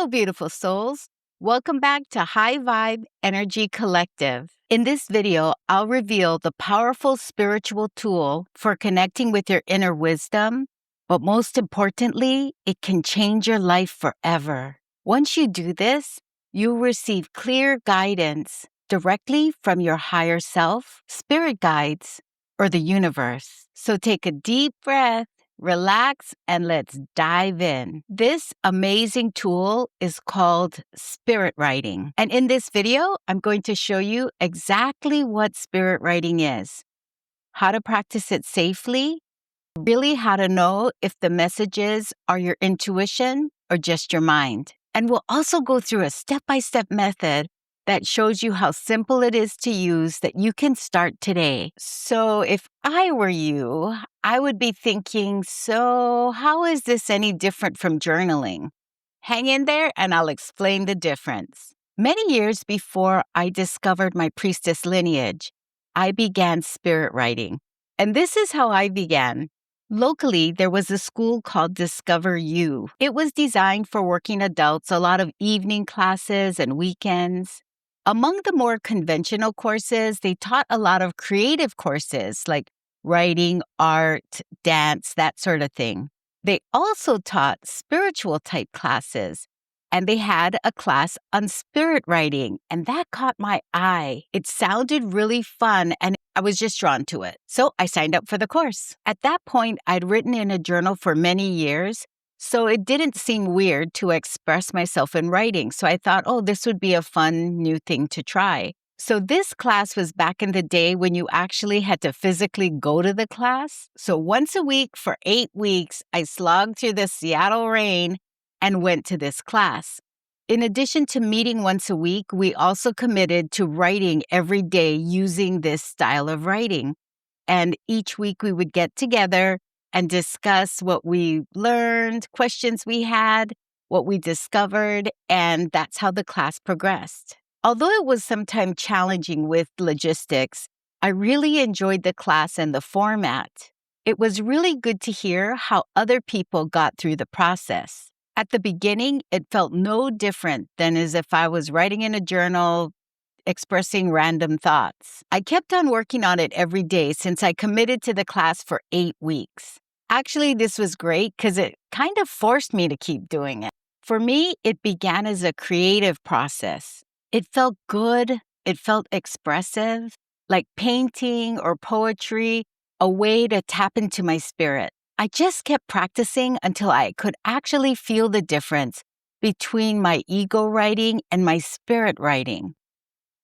Hello, beautiful souls. Welcome back to High Vibe Energy Collective. In this video, I'll reveal the powerful spiritual tool for connecting with your inner wisdom, but most importantly, it can change your life forever. Once you do this, you'll receive clear guidance directly from your higher self, spirit guides, or the universe. So take a deep breath. Relax and let's dive in. This amazing tool is called spirit writing. And in this video, I'm going to show you exactly what spirit writing is, how to practice it safely, really how to know if the messages are your intuition or just your mind. And we'll also go through a step-by-step method that shows you how simple it is to use that you can start today. So if I were you, I would be thinking, so how is this any different from journaling? Hang in there and I'll explain the difference. Many years before I discovered my priestess lineage, I began spirit writing. And this is how I began. Locally, there was a school called Discover You. It was designed for working adults, a lot of evening classes and weekends. Among the more conventional courses, they taught a lot of creative courses like writing, art, dance, that sort of thing. They also taught spiritual type classes, and they had a class on spirit writing, and that caught my eye. It sounded really fun, and I was just drawn to it. So I signed up for the course. At that point, I'd written in a journal for many years, so it didn't seem weird to express myself in writing. So I thought, oh, this would be a fun new thing to try. So this class was back in the day when you actually had to physically go to the class. So once a week for 8 weeks, I slogged through the Seattle rain and went to this class. In addition to meeting once a week, we also committed to writing every day using this style of writing. And each week we would get together and discuss what we learned, questions we had, what we discovered, and that's how the class progressed. Although it was sometimes challenging with logistics, I really enjoyed the class and the format. It was really good to hear how other people got through the process. At the beginning, it felt no different than as if I was writing in a journal, expressing random thoughts. I kept on working on it every day since I committed to the class for 8 weeks. Actually, this was great because it kind of forced me to keep doing it. For me, it began as a creative process. It felt good. It felt expressive, like painting or poetry, a way to tap into my spirit. I just kept practicing until I could actually feel the difference between my ego writing and my spirit writing.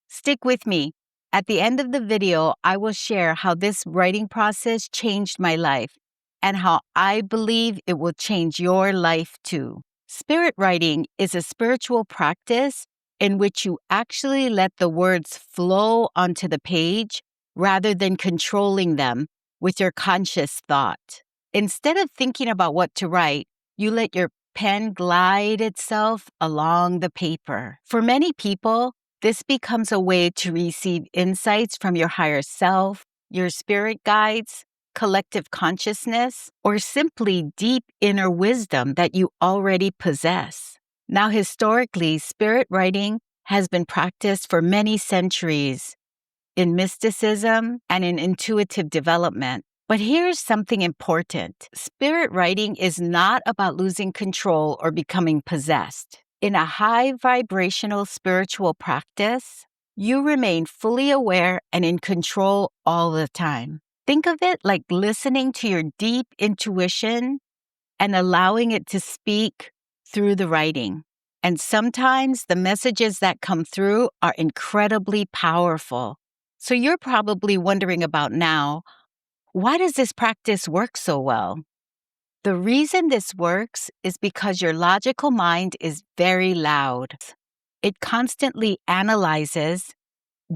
Stick with me. At the end of the video, I will share how this writing process changed my life and how I believe it will change your life too. Spirit writing is a spiritual practice in which you actually let the words flow onto the page rather than controlling them with your conscious thought. Instead of thinking about what to write, you let your pen glide itself along the paper. For many people, this becomes a way to receive insights from your higher self, your spirit guides, collective consciousness, or simply deep inner wisdom that you already possess. Now, historically, spirit writing has been practiced for many centuries in mysticism and in intuitive development. But here's something important. Spirit writing is not about losing control or becoming possessed. In a high vibrational spiritual practice, you remain fully aware and in control all the time. Think of it like listening to your deep intuition and allowing it to speak through the writing. And sometimes the messages that come through are incredibly powerful. So you're probably wondering about now, why does this practice work so well? The reason this works is because your logical mind is very loud. It constantly analyzes,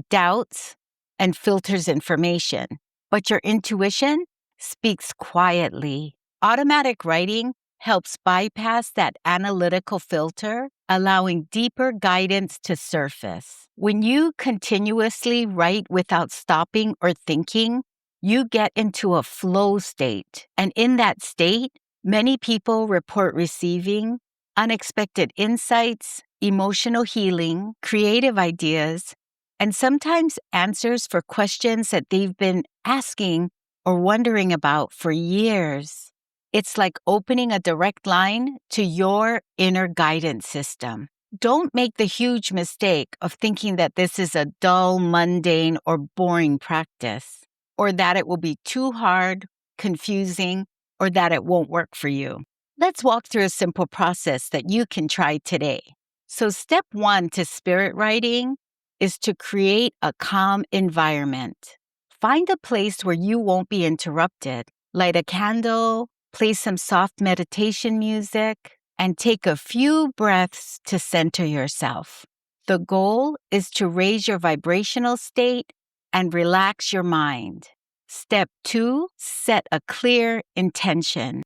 doubts, and filters information. But your intuition speaks quietly. Automatic writing helps bypass that analytical filter, allowing deeper guidance to surface. When you continuously write without stopping or thinking, you get into a flow state. And in that state, many people report receiving unexpected insights, emotional healing, creative ideas, and sometimes answers for questions that they've been asking or wondering about for years. It's like opening a direct line to your inner guidance system. Don't make the huge mistake of thinking that this is a dull, mundane, or boring practice, or that it will be too hard, confusing, or that it won't work for you. Let's walk through a simple process that you can try today. So, step one to spirit writing is to create a calm environment. Find a place where you won't be interrupted. Light a candle, play some soft meditation music, and take a few breaths to center yourself. The goal is to raise your vibrational state and relax your mind. Step two, set a clear intention.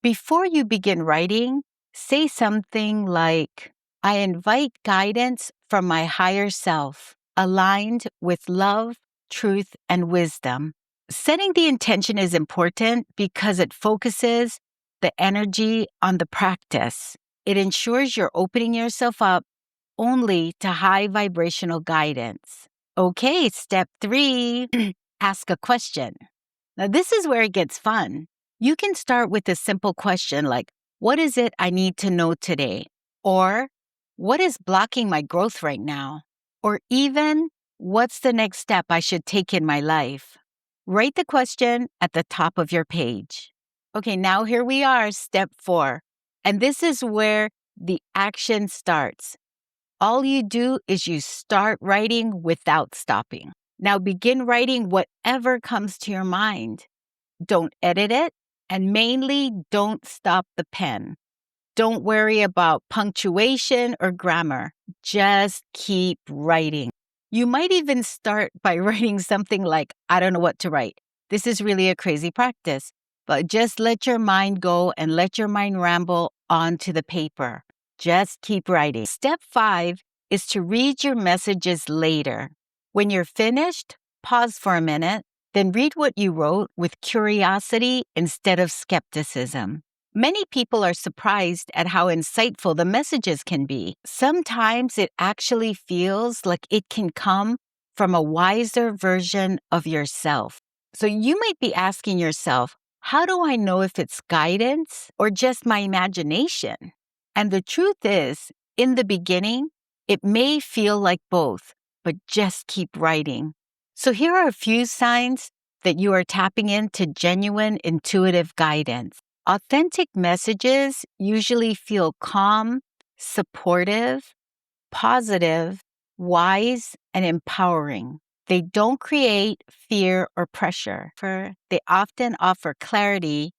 Before you begin writing, say something like, I invite guidance from my higher self, aligned with love, truth, and wisdom. Setting the intention is important because it focuses the energy on the practice. It ensures you're opening yourself up only to high vibrational guidance. Okay, step three, ask a question. Now, this is where it gets fun. You can start with a simple question like, what is it I need to know today? Or, what is blocking my growth right now? Or even, what's the next step I should take in my life? Write the question at the top of your page. Okay, now here we are, step four. And this is where the action starts. All you do is you start writing without stopping. Now begin writing whatever comes to your mind. Don't edit it, and mainly don't stop the pen. Don't worry about punctuation or grammar. Just keep writing. You might even start by writing something like, I don't know what to write. This is really a crazy practice, but just let your mind go and let your mind ramble onto the paper. Just keep writing. Step five is to read your messages later. When you're finished, pause for a minute, then read what you wrote with curiosity instead of skepticism. Many people are surprised at how insightful the messages can be. Sometimes it actually feels like it can come from a wiser version of yourself. So you might be asking yourself, how do I know if it's guidance or just my imagination? And the truth is, in the beginning, it may feel like both, but just keep writing. So here are a few signs that you are tapping into genuine intuitive guidance. Authentic messages usually feel calm, supportive, positive, wise, and empowering. They don't create fear or pressure. They often offer clarity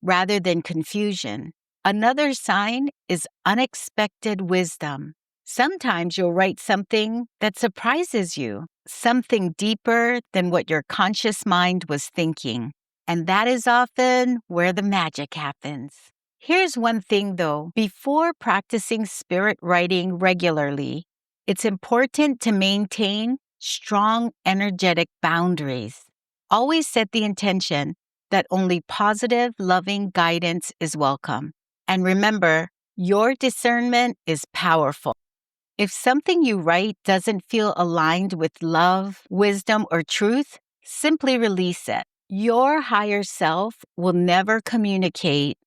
rather than confusion. Another sign is unexpected wisdom. Sometimes you'll write something that surprises you, something deeper than what your conscious mind was thinking. And that is often where the magic happens. Here's one thing though, before practicing spirit writing regularly, it's important to maintain strong energetic boundaries. Always set the intention that only positive, loving guidance is welcome. And remember, your discernment is powerful. If something you write doesn't feel aligned with love, wisdom, or truth, simply release it. Your higher self will never communicate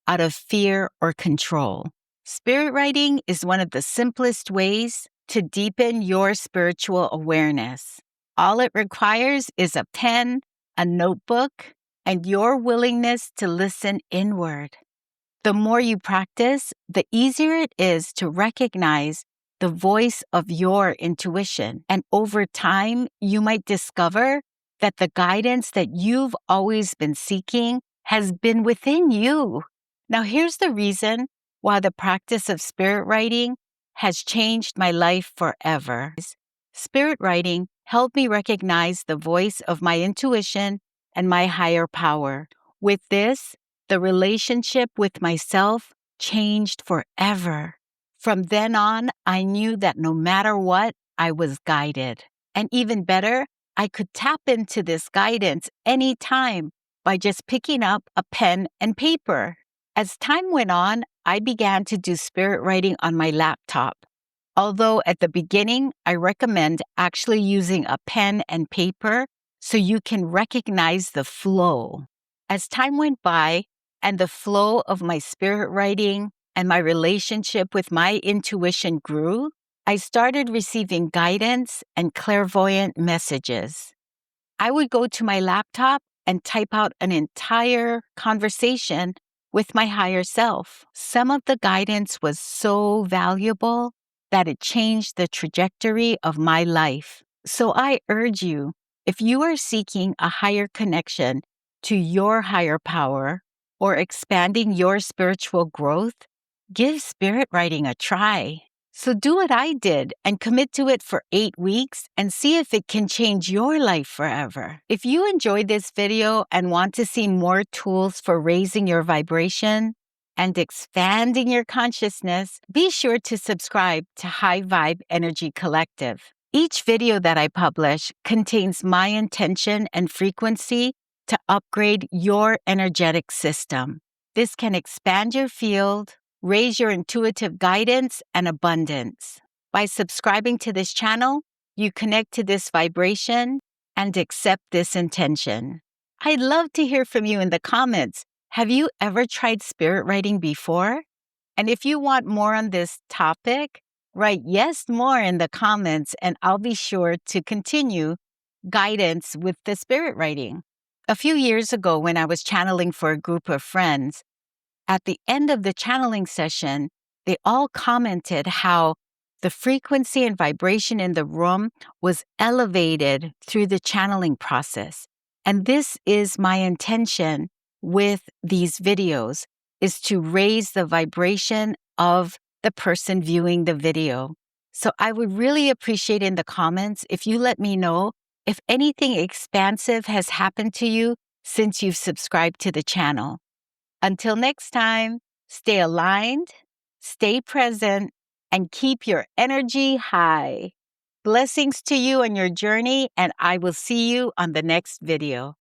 out of fear or control. Spirit writing is one of the simplest ways to deepen your spiritual awareness. All it requires is a pen, a notebook, and your willingness to listen inward. The more you practice, the easier it is to recognize the voice of your intuition. And over time, you might discover that the guidance that you've always been seeking has been within you. Now, here's the reason why the practice of spirit writing has changed my life forever. Spirit writing helped me recognize the voice of my intuition and my higher power. With this, the relationship with myself changed forever. From then on, I knew that no matter what, I was guided. And even better, I could tap into this guidance anytime by just picking up a pen and paper. As time went on, I began to do spirit writing on my laptop. Although at the beginning, I recommend actually using a pen and paper so you can recognize the flow. As time went by and the flow of my spirit writing and my relationship with my intuition grew, I started receiving guidance and clairvoyant messages. I would go to my laptop and type out an entire conversation with my higher self. Some of the guidance was so valuable that it changed the trajectory of my life. So I urge you, if you are seeking a higher connection to your higher power or expanding your spiritual growth, give spirit writing a try. So do what I did and commit to it for 8 weeks and see if it can change your life forever. If you enjoyed this video and want to see more tools for raising your vibration and expanding your consciousness, be sure to subscribe to High Vibe Energy Collective. Each video that I publish contains my intention and frequency to upgrade your energetic system. This can expand your field, raise your intuitive guidance and abundance. By subscribing to this channel, you connect to this vibration and accept this intention. I'd love to hear from you in the comments. Have you ever tried spirit writing before? And if you want more on this topic, write yes more in the comments and I'll be sure to continue guidance with the spirit writing. A few years ago, when I was channeling for a group of friends, at the end of the channeling session, they all commented how the frequency and vibration in the room was elevated through the channeling process. And this is my intention with these videos, is to raise the vibration of the person viewing the video. So I would really appreciate in the comments if you let me know if anything expansive has happened to you since you've subscribed to the channel. Until next time, stay aligned, stay present, and keep your energy high. Blessings to you on your journey, and I will see you on the next video.